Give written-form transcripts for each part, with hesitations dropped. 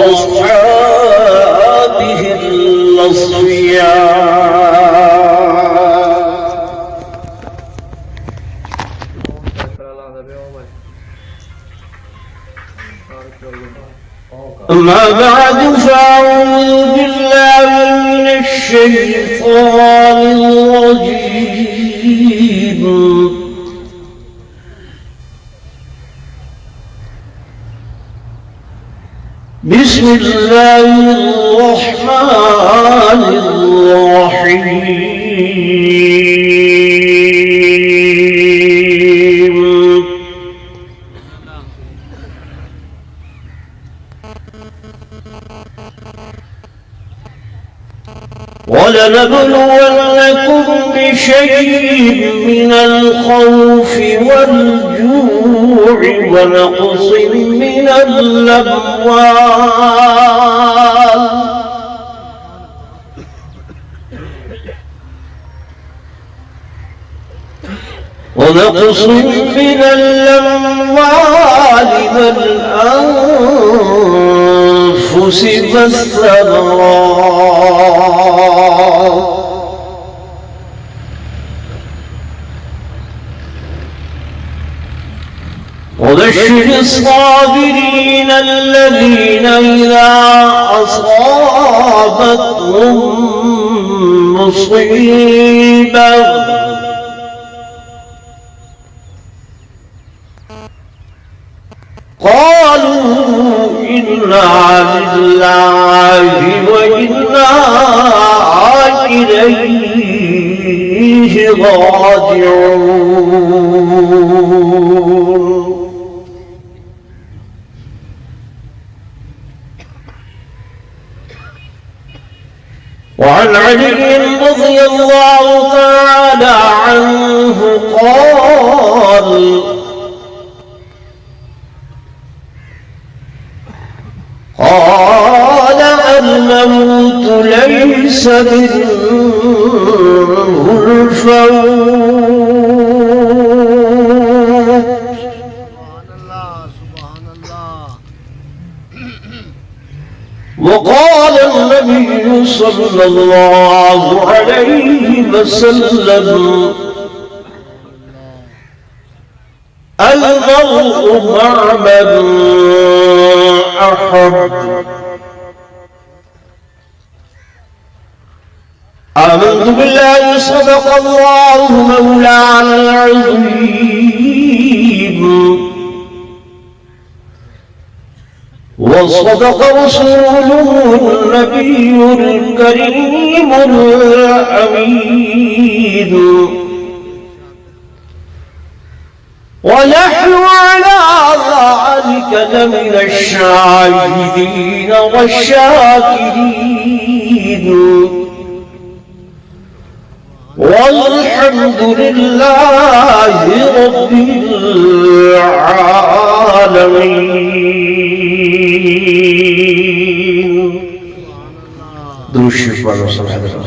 وأصحابه الأصفياء. أما بعد فأعوذ بالله من الشيطان الرجيم. بسم الله الرحمن الرحيم. ولنبلونكم بشيء من الخوف والجوع ونقص من الأموال والأنفس والثمرات وبشر الصابرين الذين إذا أصابتهم مصيبة قالوا إنا لله وإنا إليه راجعون. وعن علي رضي الله تعالى عنه قال الموت ليس منه الفوت. وقال النبي صلى الله عليه وسلم المرء مع من أحب. آمنت بالله صدق الله مولانا العظيم وصدق رسوله النبي الكريم الأمين. ونحن على ذلك لمن الشاهدين والشاكرين والحمد لله رب العالمين. درود الشريف على رسول الله.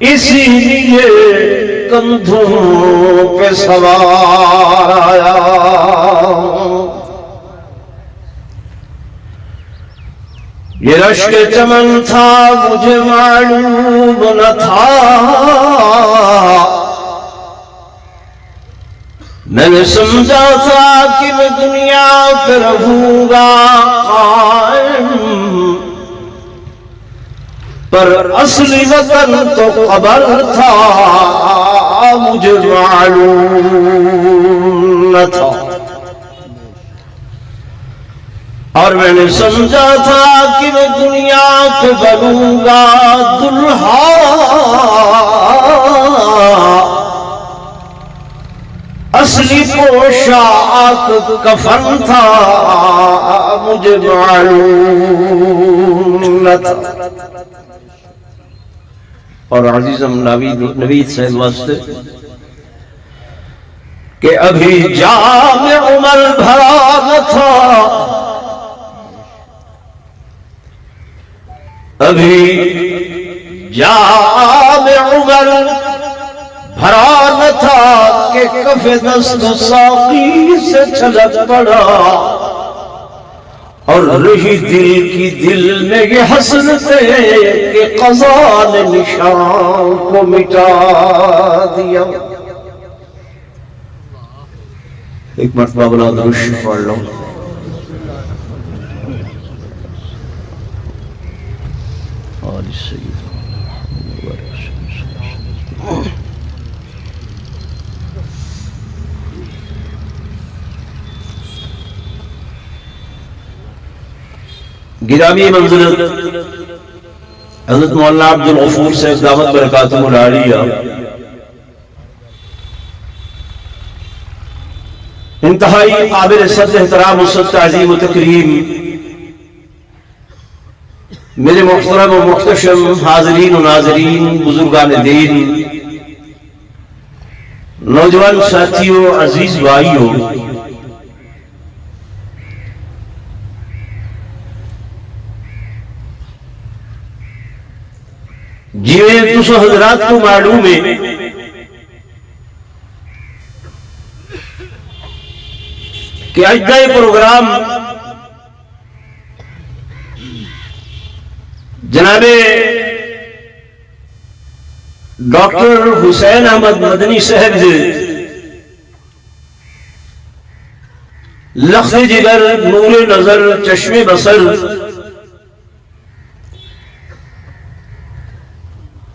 اسی لیے کندھوں پہ سوار آیا. یہ رشک چمن تھا مجھے معلوم نہ تھا، میں نے سمجھا تھا کہ میں دنیا پہ رہوں گا قائم، پر اصلی وطن تو قبر تھا مجھے معلوم نہ تھا. اور میں نے سمجھا تھا کہ میں دنیا کو بنوں گا دلہا، اصلی پوشاک کفن تھا مجھے معلوم نہ تھا. اور عزیزم نوید صاحب واسطے کہ ابھی جام عمر بھرا نہ تھا، ابھی جام عمر بھرا نہ تھا کہ کف دست ساقی سے چھلک پڑا، اور رہی دل کی دل میں یہ حسرتیں کہ قضا نے نشان کو مٹا دیا. ایک مرتبہ بلا درود پڑھ لو. گرامی منزلت حضرت مولانا عبدالغفور صاحب دامت برکاتہ العالیہ انتہائی قابل صد احترام و صد تعظیم و تکریم میرے محترم و محتشم حاضرین و ناظرین، بزرگان دین، نوجوان ساتھیوں، عزیز بھائیوں، جیویں تسو حضرات کو معلوم ہے کہ آج کا یہ پروگرام جناب ڈاکٹر حسین احمد مدنی صاحب لخت جگر، نور نظر، چشم بصر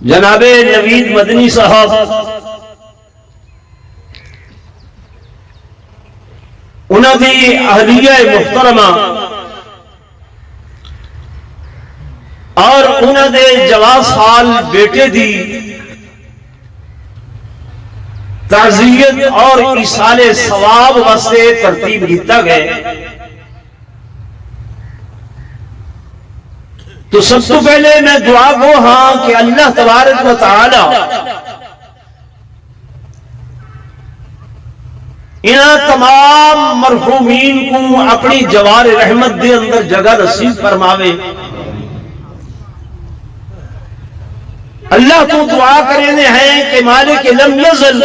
جناب نوید مدنی صاحب انہاں دی اہلیہ محترمہ اور انہاں دے جواز حال بیٹے دی تعزیت اور ایصال ثواب واسطے ترتیب کیتا گئے. تو سب سے پہلے میں دعا گو ہاں کہ اللہ تبارک و تعالی انہاں تمام مرحومین کو اپنی جوار رحمت دے اندر جگہ نصیب فرماوے. اللہ کو دعا کرنے ہیں کہ مالک لم یزل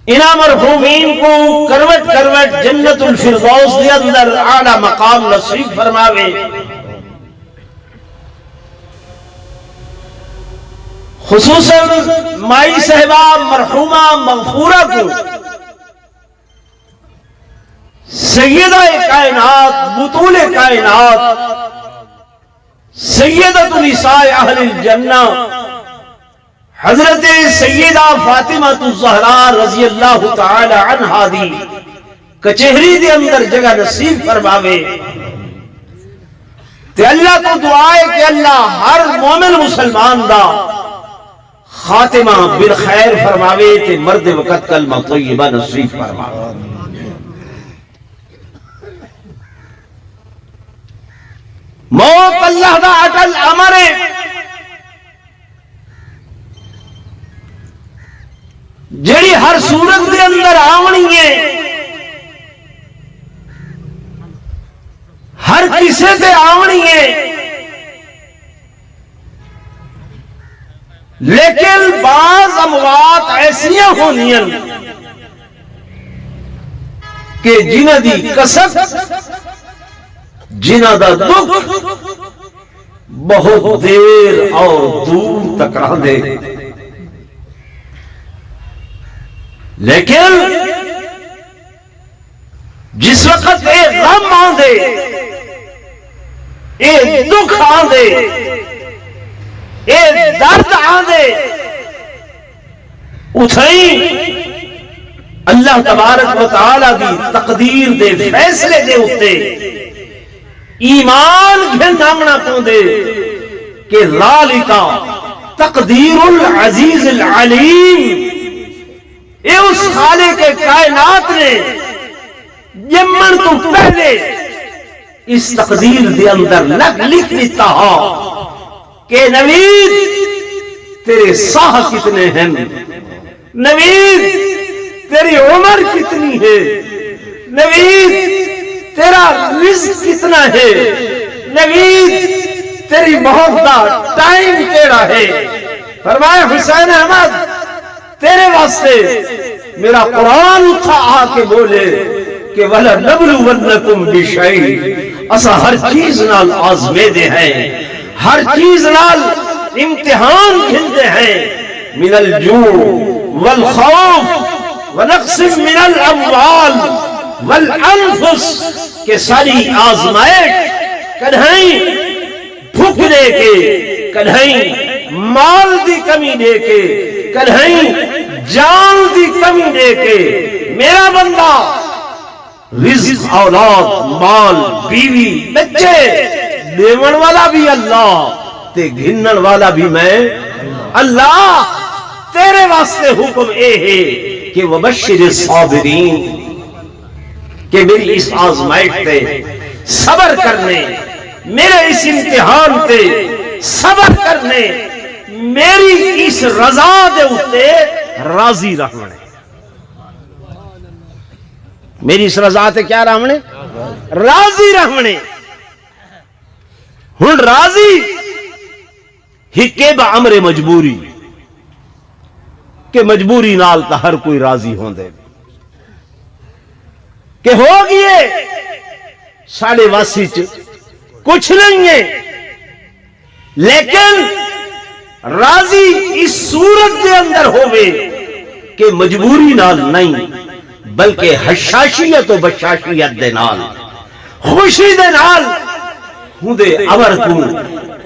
انہاں مرحومین کو کروٹ کروٹ جنت الفردوس دے اندر اعلی مقام نصیب فرماوے. خصوصاً مائی صاحبہ مرحومہ مغفورہ کو سیدہ کائنات، بطول کائنات، سیدۃ نساء اہل الجنہ حضرت سیدہ فاطمہ الزہراء رضی اللہ تعالی عنہا دی کچہری دے اندر جگہ نصیب فرماوے. تے اللہ کو دعائے کہ اللہ ہر مومن مسلمان دا خاتمہ بالخیر فرماوے تے مرد وقت کلمہ طیبہ نصیب فرماوے. موت اللہ دا اٹل امر ہے، جڑی ہر صورت دے اندر آونی ہے، ہر کسے تے آونی ہے. لیکن بعض اموات ایسیاں ہونی کہ جنہ دی کسب جنہ دا دکھ بہت دیر اور دور تک رہ دے، لیکن جس وقت اے غم آندے، اے دکھ آندے، اے درد آندے، اتھائیں اللہ تبارک و تعالی دی تقدیر دے فیصلے دے اتے ایمان گھن آنگنا کو دے کہ ذالکا تقدیر العزیز العلیم، اے اس خالق کائنات نے جمن تو پہلے اس تقدیر دے اندر لکھ دیتا ہا کہ نوید تیرے ساہ کتنے ہیں، نوید تیری عمر کتنی ہے، نوید تیرا رزق کتنا ہے، نوید تیری موت دا ٹائم کیڑا ہے۔ فرمایا حسین احمد تیرے واسطے میرا قرآن اٹھا آ کے بولے کہ وَلَنَبْلُوَنَّكُمْ بِشَيْءٍ، اسا ہر چیز نال آزمے دے ہیں، ہر چیز نال امتحان گھندے ہیں، من الجوع والخوف ونقص من الاموال والانفس، کہ ساری آزمائش کدھائیں بھوک دے کے، کدھائیں مال دی کمی دے کے، کدھائیں جان دی کمی دے کے، میرا بندہ رزق، اولاد، مال، بیوی، بچے دیون والا بھی اللہ تے گھنن والا بھی میں اللہ۔ تیرے واسطے حکم اے ہے کہ وبشر الصابرین، کہ میری اس آزمائش تے صبر کرنے، میرے اس امتحان تے صبر کرنے، میری اس رضا دے اتے راضی رہنے، میری اس رضا تے کیا رہنے؟ راضی رہنے۔ ہن راضی ہکے با امر مجبوری، کہ مجبوری نال تا ہر کوئی راضی ہوں دے کہ ہو گئے ساڑے واسی کچھ نہیں ہے، لیکن راضی اس صورت دے اندر ہوئے کہ مجبوری نال نہیں بلکہ حشاشیت و بشاشیت دے نال، خوشی دے نال ہوں دے امر کو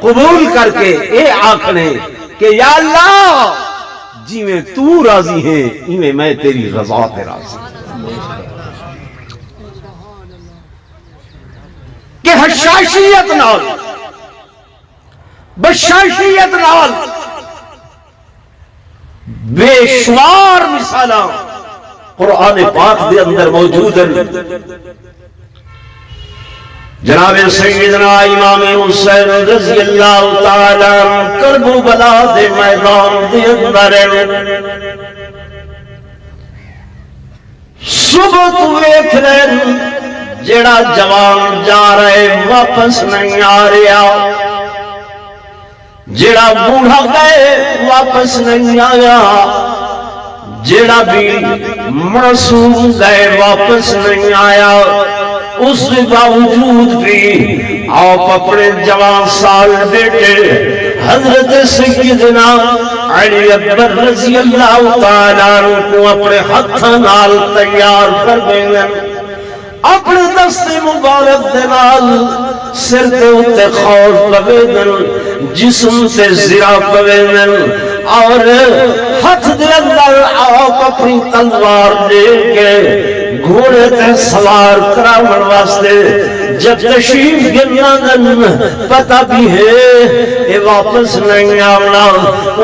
قبول کر کے اے آکھنے کہ یا اللہ جی میں تو راضی ہے میں میں تیری رضا تے راضی، کہ حشاشیت نال بشاشیت نال بے شمار مثالاں قرآن پاک دے اندر موجود ہیں۔ جناب سیدنا امام حسین رضی اللہ تعالی کربلا دے میدان دے اندر صبح تو ویکھ رہے جڑا جوان جا رہے واپس نہیں آ رہا، جڑا بوڑھا گئے واپس نہیں آیا، جڑا بھی معصوم گئے واپس نہیں آیا، اس باوجود بھی آپ اپنے جوان سال بیٹے حضرت سیدنا علی اکبر رضی اللہ تعالیٰ عنہ کو اپنے ہاتھ نال تیار کر دیں، اپنے دست مبارک دنال سر تے اتے خور پوے دن، جسم تے زرا پوے دن، اور ہاتھ دے اندر آپ اپنی تلوار دے کے گھوڑے تے سوار کراون واسطے جب تشریف گرنا دن پتہ بھی ہے یہ واپس نہیں آونا،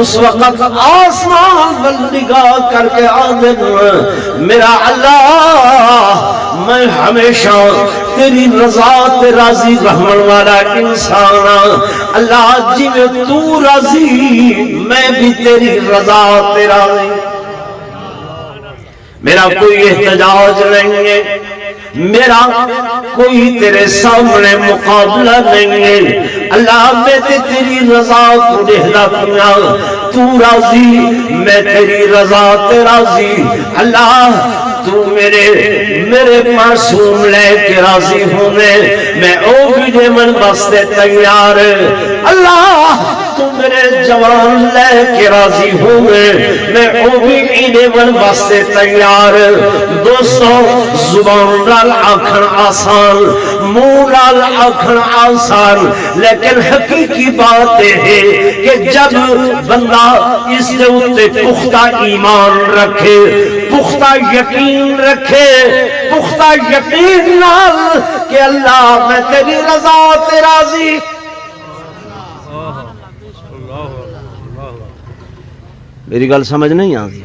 اس وقت آسمان بل نگاہ کر کے آدن میرا اللہ میں ہمیشہ تیری رضا تے راضی رحمن والا انسان، اللہ جی میں تو راضی میں بھی تیری رضا تے راضی، میرا کوئی احتجاج نہیں ہے، میرا کوئی تیرے سامنے مقابلہ نہیں ہے اللہ میں تیری رضا کو دہلا پیا تو راضی میں تیری رضا تے راضی اللہ تو میرے معصوم لے کے راضی ہونے میں او بھی دے من بستے تیار اللہ تو میرے جوان لے کے راضی ہونے میں او بھی دے من بستے تیار دوستو زبان لال آکھن آسان منہ لال آکھن آسان لیکن حقیقی بات ہے کہ جب بندہ اس دے اتے پختہ ایمان رکھے پختہ یقین رکھے پختہ یقین نال کہ اللہ میں تیری رضا تے راضی میری گل سمجھ نہیں آتی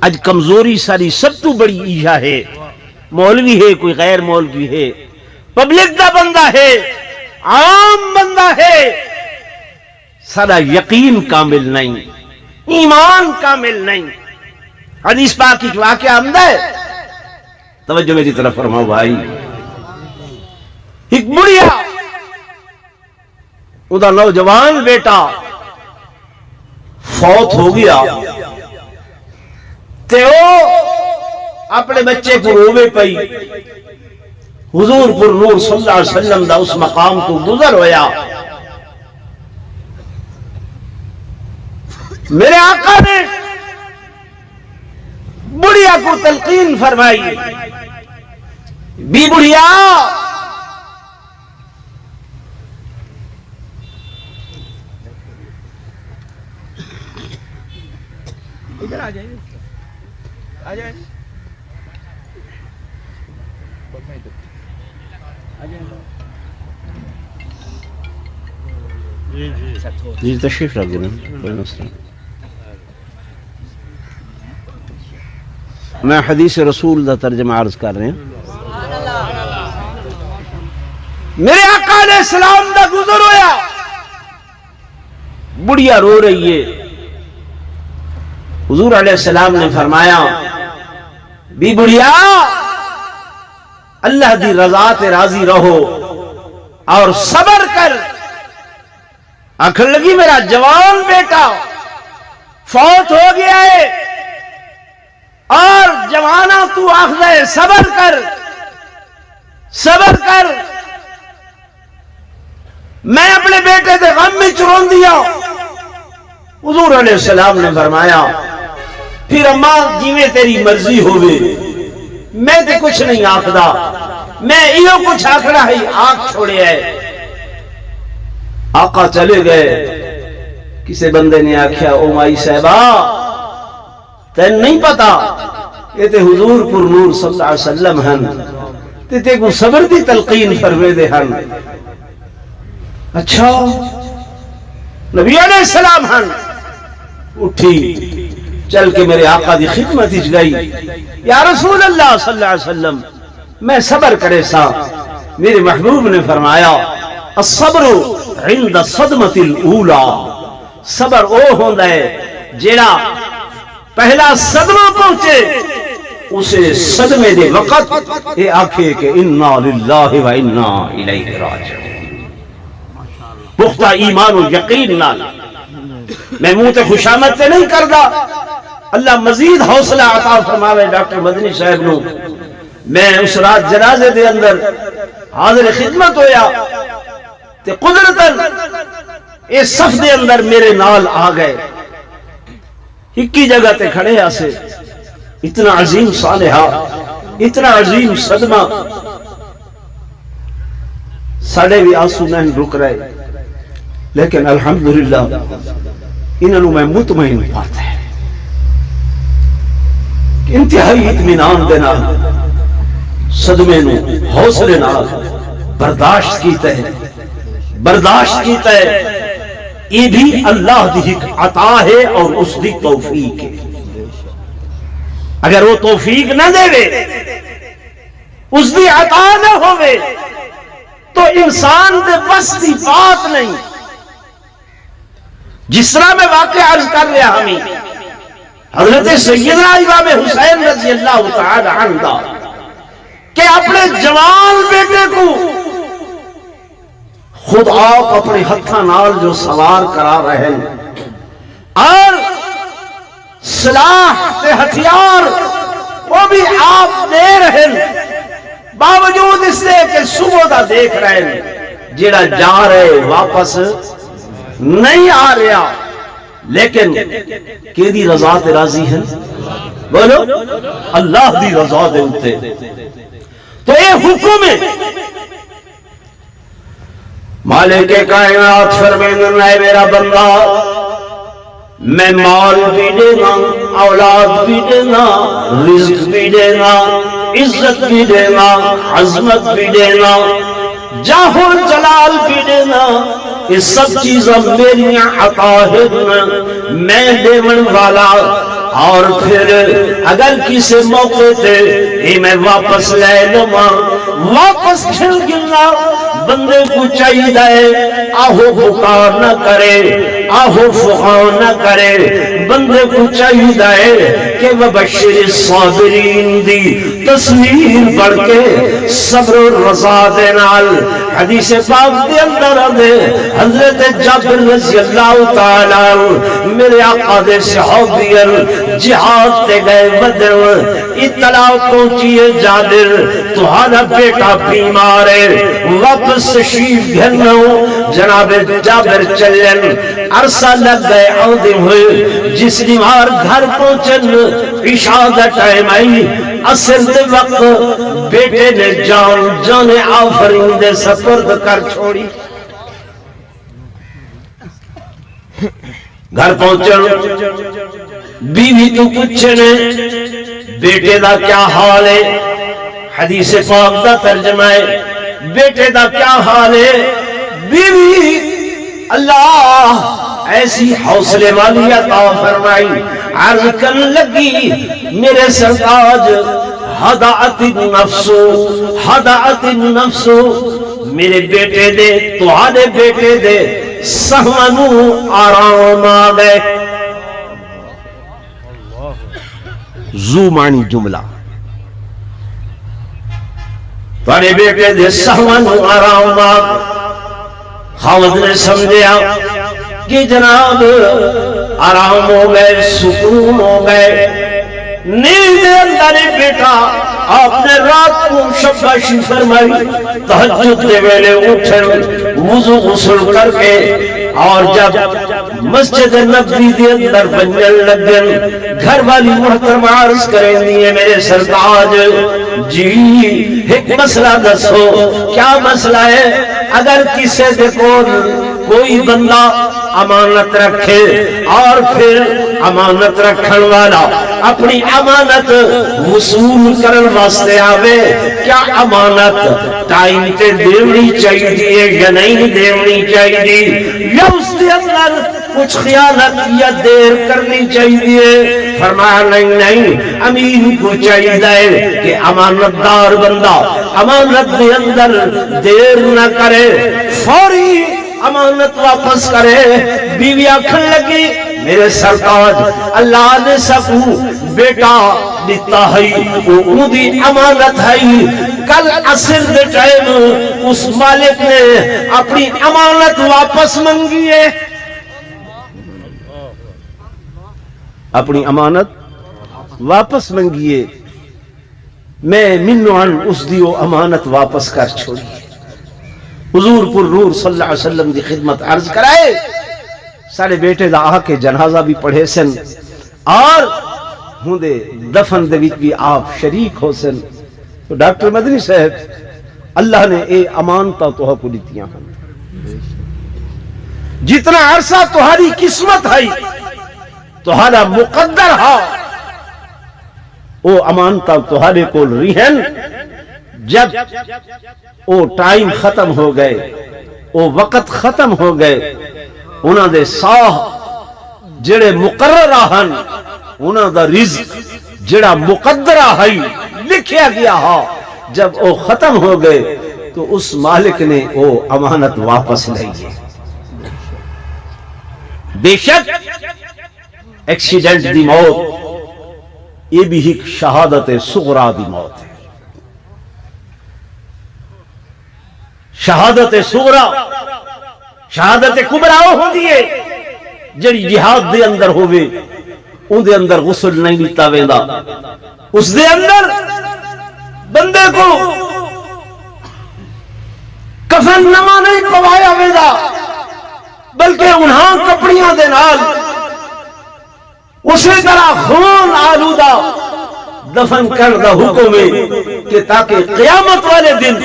اج کمزوری ساری سب تو بڑی ایجا ہے مولوی ہے کوئی غیر مولوی ہے پبلک دا بندہ ہے عام بندہ ہے سارا یقین کامل نہیں ایمان کامل نہیں حدیث پاک کی واقعہ آمدہ ہے توجہ میری طرف فرماؤ بھائی ایک بڑیا ادھا نوجوان بیٹا فوت ہو گیا تے او اپنے بچے کو روے پئی حضور پر نور صلی اللہ علیہ وسلم دا اس مقام کو گزر ہویا میرے آقا نے بڑھیا کو تلقین فرمائی بی بڑھیا ادھر آ جائیں آ جائیں جی تشریف رکھ دینا کوئی مسئلہ میں حدیث رسول دا ترجمہ عرض کر رہے ہیں میرے آقا علیہ السلام دا گزر ہویا بڑھیا رو رہی ہے حضور علیہ السلام نے فرمایا بی بڑھیا اللہ دی رضا تے راضی رہو اور صبر کر آخر لگی میرا جوان بیٹا فوت ہو گیا ہے اور جوانا تو آخر ہے صبر کر میں اپنے بیٹے دے غم میں چرون دیا حضور علیہ السلام نے فرمایا پھر اماں جیویں تیری مرضی ہوئے میں تے کچھ نہیں آخدا میں ایو کچھ آخرا ہی آنکھ چھوڑے ہے آقا چلے گئے کسی بندے نے آکھیا او مائی صاحبہ تین نہیں پتا یہ تے حضور پر نور صلی اللہ علیہ وسلم ہن تے کو صبر دی تلقین فرمے دے ہن اچھا نبی علیہ السلام ہن اٹھی چل کے میرے آقا دی خدمت اچ گئی یا رسول اللہ صلی اللہ علیہ وسلم میں صبر کرے سا میرے محبوب نے فرمایا الصبر عند صدمت الاولا صبر او ہوندا ہے جیڑا پہلا صدمہ پہنچے اسے صدمے دے وقت اے آکھے کہ انا للہ و انا الیہ راجعون پختہ ایمان و یقین نال میں منہ تے خوشامد تے نہیں کردا اللہ مزید حوصلہ عطا فرماوے ڈاکٹر مدنی صاحب نو میں اس رات جنازے دے اندر حاضر خدمت ہویا تے قدرتاً اس صف دے اندر میرے نال آ گئے ہکی جگہ تے کھڑے آسے اتنا عظیم صالحہ اتنا عظیم صدمہ ساڑھے بھی آنسو نہیں رک رہے لیکن الحمدللہ انہوں میں مطمئن پاتا ہے کہ انتہائی اطمینان دینا صدمے نو حوصلے نال برداشت کیتا ہے یہ بھی اللہ دی ایک عطا ہے اور اس دی توفیق ہے اگر وہ توفیق نہ دے اس دی عطا نہ ہوئے تو انسان دے بس دی بات نہیں جس طرح میں واقعہ عرض کر رہا ہمیں حضرت سیدنا امام حسین رضی اللہ تعالی عنہ کہ اپنے جوان بیٹے کو خود آپ اپنے ہتھاں نال جو سوار کرا رہے ہیں اور سلاح تے ہتھیار وہ بھی آپ دے رہے ہیں، باوجود اس لئے کہ صبح دا دیکھ رہے ہیں جیڑا جا رہے واپس نہیں آ رہا، لیکن کہ دی رضا تے راضی ہے، بولو اللہ دی رضا دے ہوتے تو اے حکم ہے۔ مالک کائنات فرمائیں اے میرا بندہ، میں مال بھی دینا، اولاد بھی دینا، رزق بھی دینا، عزت بھی دینا، عظمت بھی دینا، جاہ و جلال بھی دینا، یہ سب چیزیں میری عطا ہیں، میں دیون والا۔ اور پھر اگر کسی موقع تے یہ میں واپس لے لوں، واپس کھل گلنا، بندے کو چاہیے دے آہو پکار نہ کرے، آہو فغان نہ کرے، بندے کو چاہیے دے کہ وبشر الصابرین دی تصویر بڑھ کے صبر و رضا دے نال۔ حدیث پاک دے اندر دے حضرت جابر رضی اللہ تعالی میرے آقا دے صحابیان جہاد تے گئے بدر، اطلاع پہنچیے جابر تمہارا بیٹا بیمار ہے، واپس تشریف گھرنو۔ جناب جابر چلن، عرصہ لگ گئے آدھے ہوئے، جس بیمار گھر پہنچن عشاء دا ٹائم آئی، عصر دے وقت بیٹے نے جان آفرین دے سپرد کر چھوڑی۔ گھر پہنچن بیوی تو پوچھنے بیٹے دا کیا حال ہے، حدیث پاک دا ترجمہ ہے بیٹے دا کیا حال ہے۔ بیوی اللہ ایسی حوصلے والی عطا فرمائی، عرض کرنے لگی میرے سرتاج ہدعت النفس، ہدعت النفس، میرے بیٹے دے تمہارے بیٹے دے سہمنو آرام آ گئے۔ زو معنی جملہ، تمہارے بیٹے دے سہمنو آرام آ گئے۔ خاوند نے سمجھا کہ جناب آرام ہو گئے، سکون ہو گئے، نیند اندر بیٹا آپ نے رات کو شباشی فرمائی، تہجد دے ویلے اٹھن وضو غسل کر کے، اور جب مسجد نبوی دے اندر بنجن لگن، گھر والی محترم عرض کریں دیئے میرے سرتاج جی ایک مسئلہ دسو، کیا مسئلہ ہے؟ اگر کسی دے کوئی بندہ امانت رکھے اور پھر امانت رکھن والا اپنی امانت وصول کرن واسطے آوے، کیا امانت ٹائم تے دیونی چاہیے یا نہیں دیونی چاہیے، یا اس کے اندر کچھ خیانت یا دیر کرنی چاہیے؟ فرمایا نہیں، امین کو چاہیے کہ امانت دار بندہ امانت دے اندر دیر نہ کرے، فوری امانت واپس کرے۔ بیوی آکھن لگی میرے سرتاج اللہ نے سکو بیٹا دیتا ہے، وہ دی امانت ہے، کل عصر دے ٹائم اس مالک نے اپنی امانت واپس منگی ہے، اپنی امانت واپس منگیے، میں منوان اس دیو امانت واپس کر چھوڑی۔ حضور پر نور صلی اللہ علیہ وسلم دی خدمت عرض کرائے، سارے بیٹے دا آ کے جنازہ بھی پڑھے سن اور ہوں دے دفن دے بھی آپ شریک ہو سن۔ تو ڈاکٹر مدنی صاحب اللہ نے اے امانتا تو کو دیتیاں ہیں، جتنا عرصہ تمہاری قسمت ہے تمہارا مقدر ہے، او امانتا تمہارے کو رہن، جب او ٹائم ختم ہو گئے، او وقت ختم ہو گئے، انہاں دے ساہ جڑے مقررہ ہن، انہاں دا رزق جڑا مقدرہ ہے لکھیا گیا ہا، جب او ختم ہو گئے تو اس مالک نے او امانت واپس لئی ہے۔ بے شک ایکسیڈنٹ دی موت یہ بھی ایک شہادت صغرا دی موت ہے، شہادت صغرا شہادت کبرا وہ ہوندی ہے جڑی جہاد دے اندر ہووے اون دے اندر غسل نہیں لیتا ویندا، اس دے اندر بندے کو کفن نواں نہیں پوایا ویندا بلکہ انہاں کپڑیاں دے نال اسی طرح خون آلودہ دفن کر دا حکم ہے کہ تاکہ قیامت والے دن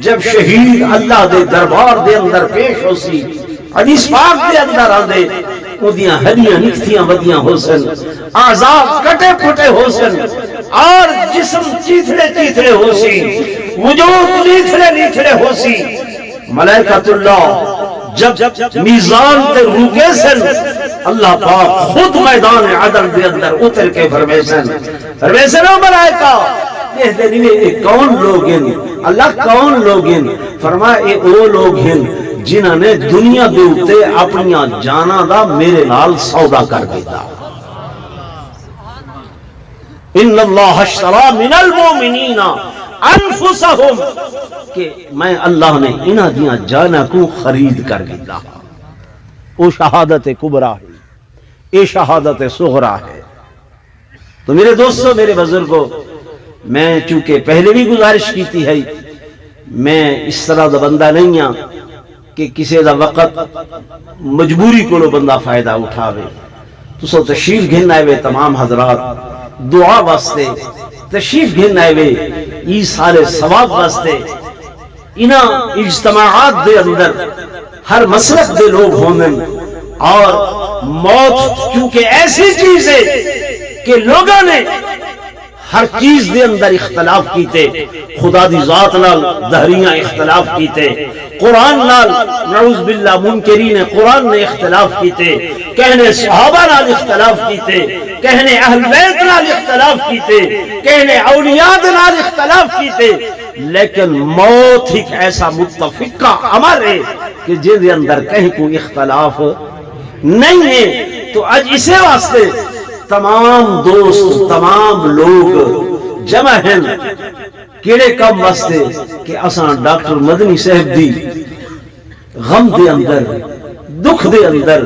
جب شہید اللہ دے دربار دے اندر پیش ہو سی حدیث پاک دے اندر آندے اودیاں ہڈیاں نکتیاں ودیاں ہو سن، اعضاء کٹے پھٹے ہو سن، اور جسم چیتھڑے چیتھڑے ہو سی، وجود لیتھڑے لیتھڑے ہو سی، ملائکۃ اللہ جب میزان تے روکے سن اللہ پاک خود میدان عدل دے اندر اتر کے فرمیسن او ملائکہ کہتے نہیں کون لوگ ہیں اللہ کون لوگ ہیں؟ فرمایا اے او لوگ ہیں جنہاں نے دنیا دے اوتے اپنی جاناں دا میرے نال سودا کر دیتا۔ ان اللہ اشتری من المؤمنین انفسہم، کہ میں اللہ نے انہاں دیاں جاناں کو خرید کر دیتا۔ وہ شہادت کبرا ہے، یہ شہادت صغرا ہے۔ تو میرے دوستو میرے بزرگوں، میں چونکہ پہلے بھی گزارش کیتی ہے، میں اس طرح دا بندہ نہیں ہاں کہ کسی دا وقت مجبوری کو بندہ فائدہ اٹھاوے۔ تو سو تشریف گھن آئے وے تمام حضرات دعا واسطے، تشریف گھن آئے وے یہ سارے ثواب واسطے، انہاں اجتماعات دے اندر ہر مسلک دے لوگ ہوندے، اور موت چونکہ ایسی چیز ہے کہ لوگوں نے ہر چیز دے اندر اختلاف کیتے، خدا دی ذات نال دہریاں اختلاف کیتے، قرآن نال نعوذ باللہ منکرین قرآن نے اختلاف کیتے، کہنے صحابہ نال اختلاف کیتے، کہنے اہل بیت نال اختلاف کیتے، کہنے اولیاء نال اختلاف کیتے، لیکن موت ایک ایسا متفقہ امر ہے کہ جن دے اندر کہیں کوئی اختلاف نہیں ہے۔ تو آج اسے واسطے تمام دوست تمام لوگ جمع ہیں کیڑے کم واسطے کہ اساں ڈاکٹر مدنی صاحب دی غم دے اندر دکھ دے اندر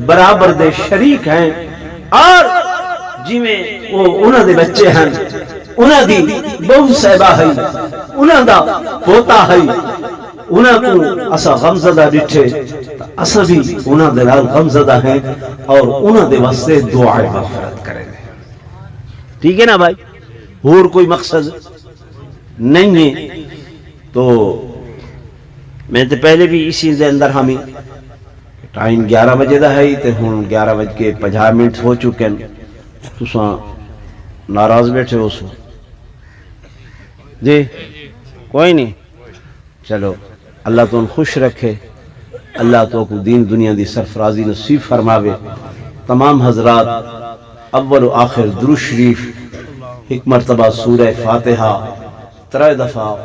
برابر دے شریک ہیں، اور جی میں وہ انہاں دے بچے ہیں، انہاں دی بہو صاحبہ ہے، انہاں دا پوتا ہے، انہاں کو اسا غمزدہ ڈٹھے، اسا بھی انہاں دے نال غمزدہ ہیں اور انہاں دے واسطے دعائے مغفرت کریں۔ ٹھیک ہے نا بھائی، اور کوئی مقصد نہیں ہے۔ تو میں تو پہلے بھی اسی دے اندر ہمیں ٹائم 11 بجے دا ہے تے ہن 11:50 ہو چکے ہیں، تساں ناراض بیٹھے ہو سو جی؟ کوئی نہیں، چلو اللہ تو ان خوش رکھے، اللہ تو کو دین دنیا دی سرفرازی نصیب فرماوے۔ تمام حضرات اول و آخر درود شریف ایک مرتبہ سورہ فاتحہ 3 دفعہ۔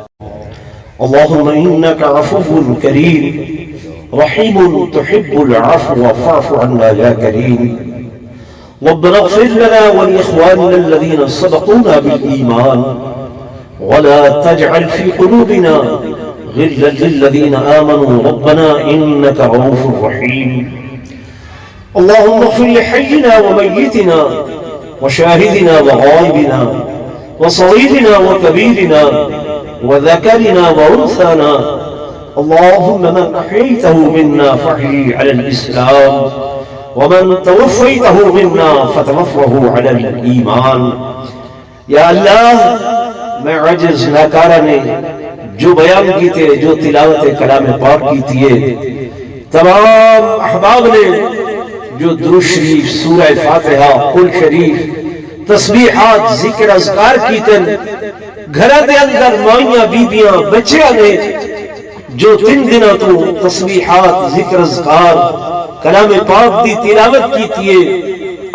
اللہم انکا عفو کریم رحیم تحب العفو فاعف عنا یا کریم ربنا اغفر لنا ولاخواننا الذين سبقونا بالایمان ولا تجعل في قلوبنا غلا للذين آمنوا ربنا إنك رؤوف رحيم اللهم اغفر لحينا وميتنا وشاهدنا وغائبنا وصغيرنا وكبيرنا وذكرنا وأنثانا اللهم من أحييته منا فاحيه على الإسلام ومن توفيته منا فتوفه على الإيمان۔ یا اللہ میں عجز ناکارنے جو بیان کیتے، جو تلاوت کلام پاک کیتی ہے، تمام احباب نے جو درود شریف سورہ فاتحہ قل شریف تسبیحات ذکر اذکار کیتے، گھر دے اندر مائیاں بیبیاں بچیاں نے جو 3 دنوں تو تسبیحات ذکر اذکار کلام پاک دی تلاوت کیتی ہے،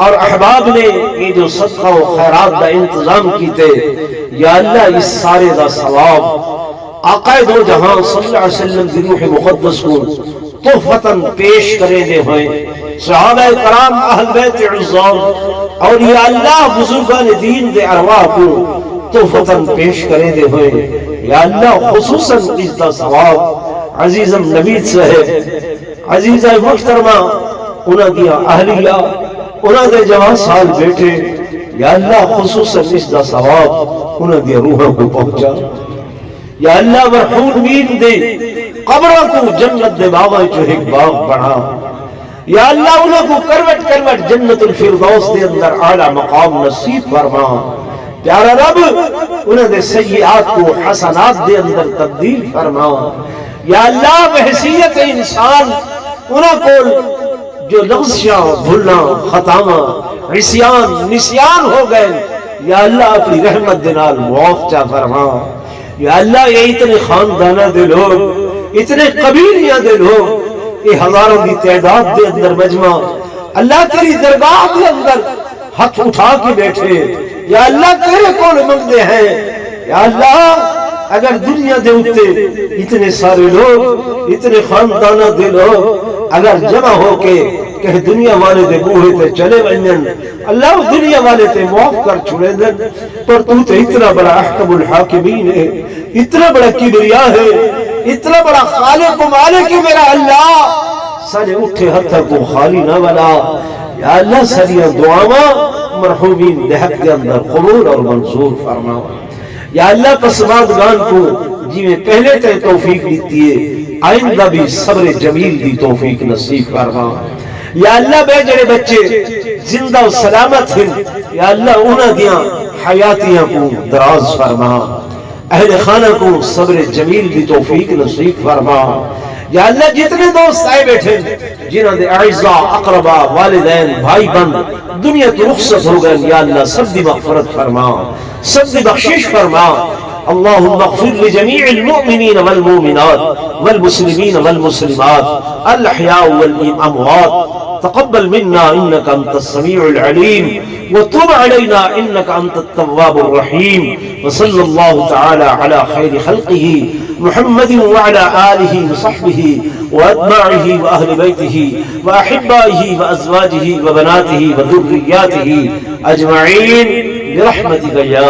اور احباب نے یہ جو صدقہ و خیرات دا انتظام کیتے، یا اللہ اس سارے دا ثواب آقا دو جہاں صلی اللہ علیہ وسلم کی روح مقدس کو تحفتاً پیش کرے دے ہوئے، صحابہ کرام اہل بیت عظام اولیاء اللہ بزرگان دین دے ارواح کو تحفتاً پیش کرے دے ہوئے، یا اللہ خصوصاً عزت ثواب عزیزم نبید صاحب عزیزہ محترمہ انہاں دیا اہلیہ انہاں دے جوان سال بیٹے یا اللہ خصوصاً عزت ثواب انہاں دیا روحوں کو پہنچا یا اللہ مرحومین دے قبروں کو جنت دے باغاں چو ایک باغ بڑھا یا اللہ انہوں کو کروٹ کروٹ جنت الفردوس دے اندر اعلیٰ مقام نصیب فرما پیارا رب انہوں دے سیئات کو حسنات دے اندر تبدیل فرما یا اللہ بحیثیت انسان انہوں کو جو لغزشاں بھولنا خطاما عصیان نسیان ہو گئے یا اللہ اپنی رحمت دنال معافچہ فرما یا اللہ یہ اتنے خاندانہ دے لوگ اتنے قبیلیاں دے لوگ یہ ہزاروں کی تعداد دے اندر مجمع اللہ تیری درگاہ کے اندر ہاتھ اٹھا کے بیٹھے یا اللہ تیرے کول منگتے ہیں یا اللہ اگر دنیا دے اتے اتنے سارے لوگ اتنے خاندانہ دے لوگ اگر جمع ہو کے کہ دنیا والے دے بوہے تے چلے ونجن اللہ دنیا والے تے معاف کر چھوڑے دن پر تو تے اتنا بڑا احکم الحاکمین ہے اتنا بڑا کبریا ہے اتنا بڑا خالق و مالک ہے میرا اللہ سارے اٹھے حتی کو خالی نہ بنا یا اللہ ساریاں دعاواں مرحومین دہت کے اندر قبول اور منظور فرما یا اللہ پسماندگان کو جی میں پہلے تے توفیق دیتی ہے آئندہ بھی صبر جمیل دی توفیق نصیب فرما یا اللہ بے جڑے بچے زندہ و سلامت ہیں یا اللہ انہاں دیاں حیاتیاں کو دراز فرما اہل خانہ کو صبر جمیل دی توفیق نصیب فرما یا اللہ جتنے دوست آئے بیٹھے جنہاں دے اعزاء اقربا والدین بھائی بند دنیا کی رخصت ہو گئے یا اللہ سب دی مغفرت فرما سب دی بخشش فرما اللهم اغفر لجميع المؤمنين والمؤمنات والمسلمين والمسلمات الأحياء والأموات تقبل منا إنك أنت السميع العليم وتب علينا إنك أنت التواب الرحيم وصلى الله تعالى على خير خلقه محمد وعلى آله وصحبه وأتباعه وأهل بيته وأحبائه وأزواجه وبناته وذرياته أجمعين برحمتك يا